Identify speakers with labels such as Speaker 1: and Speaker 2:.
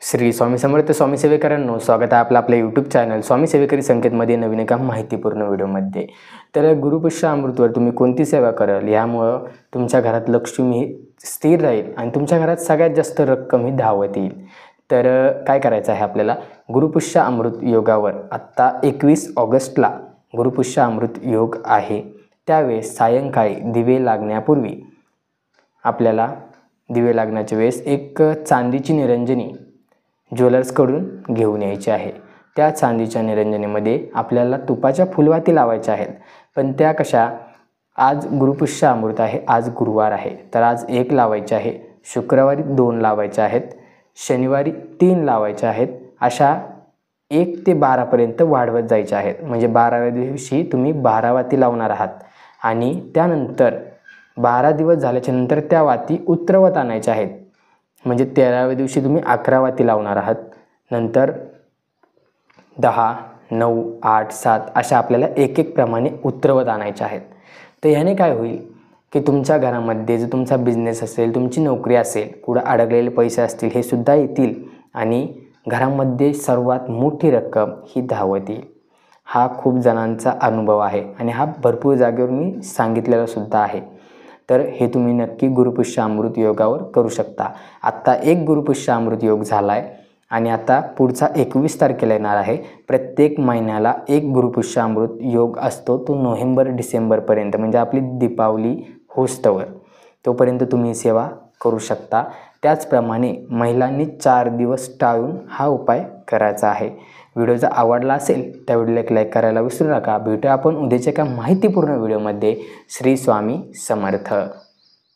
Speaker 1: श्री स्वामी समर्थ स्वामी सेवेकरांनो, स्वागत आहे आपलं आपल्या यूट्यूब चॅनल स्वामी सेवेकरी संकेतमध्ये नवीन एका माहितीपूर्ण व्हिडिओमध्ये। तर गुरुपुष्य अमृतवर तुम्ही कोणती सेवा कराल यामुळे तुमच्या घरात लक्ष्मी स्थिर राहील आणि तुमच्या घरात सगळ्यात जास्त रक्कम ही धावत येईल। तर काय करायचं आहे आपल्याला, गुरुपुष्य अमृत योगावर आत्ता 21 ऑगस्टला गुरुपुष्य अमृत योग आहे। त्यावेळेस सायंकाळी दिवे लागण्यापूर्वी आपल्याला दिवे लागण्याच्या वेळेस एक चांदीची निरंजनी ज्वेलर्सकडून घेऊन यायची आहे। त्या चांदीच्या निरंजनीमध्ये आपल्याला तुपाच्या फुलवाती लावायच्या आहेत। पण त्या कशा, आज गुरुपुष्य अमृत आहे, आज गुरुवार आहे, तर आज 1 लावायचे आहे, शुक्रवारी 2 लावायचे आहेत, शनिवारी 3 लावायचे आहेत। अशा 1 ते 12 पर्यंत वाढवत जायचे आहेत। म्हणजे 12व्या दिवशी तुम्ही 12 वाती लावणार आहात आणि त्यानंतर 12 दिवस झाल्याच्या नंतर त्या वाती उतरवत आणायच्या आहेत। म्हणजे 13व्या दिवशी तुम्ही 11 वाती लावणार आहात। नंतर 10, 9, 8, 7 अशा आपल्याला एक प्रमाणे उतरवत आणायचे आहेत। तर याने काय होईल की तुमच्या घरामध्ये जो तुमचा बिझनेस असेल, तुमची नोकरी असेल, कुठं अडकलेले पैसे असतील, हे सुद्धा येतील आणि घरामध्ये सर्वात मोठी रक्कम ही धावत येईल। हा खूप जणांचा अनुभव आहे आणि हा भरपूर जागेवर मी सांगितलेला सुद्धा आहे। तर हे तुम्ही नक्की गुरुपुष्य अमृत योगावर करू शकता। आत्ता एक गुरुपुष्य अमृत योग झाला आहे आणि आता पुढचा 21 तारखेला येणार आहे। प्रत्येक महिन्याला एक गुरुपुष्य अमृत योग असतो, तो नोव्हेंबर-डिसेंबरपर्यंत, म्हणजे आपली दीपावली होस्तवर तोपर्यंत तुम्ही सेवा करू शकता। त्याचप्रमाणे महिलांनी 4 दिवस टाळून हा उपाय करायचा आहे। व्हिडिओ जर आवडला असेल त्या व्हिडिओला एक लाईक करायला विसरू नका। भेटूया आपण उद्याच्या एका माहितीपूर्ण व्हिडिओमध्ये। श्री स्वामी समर्थ।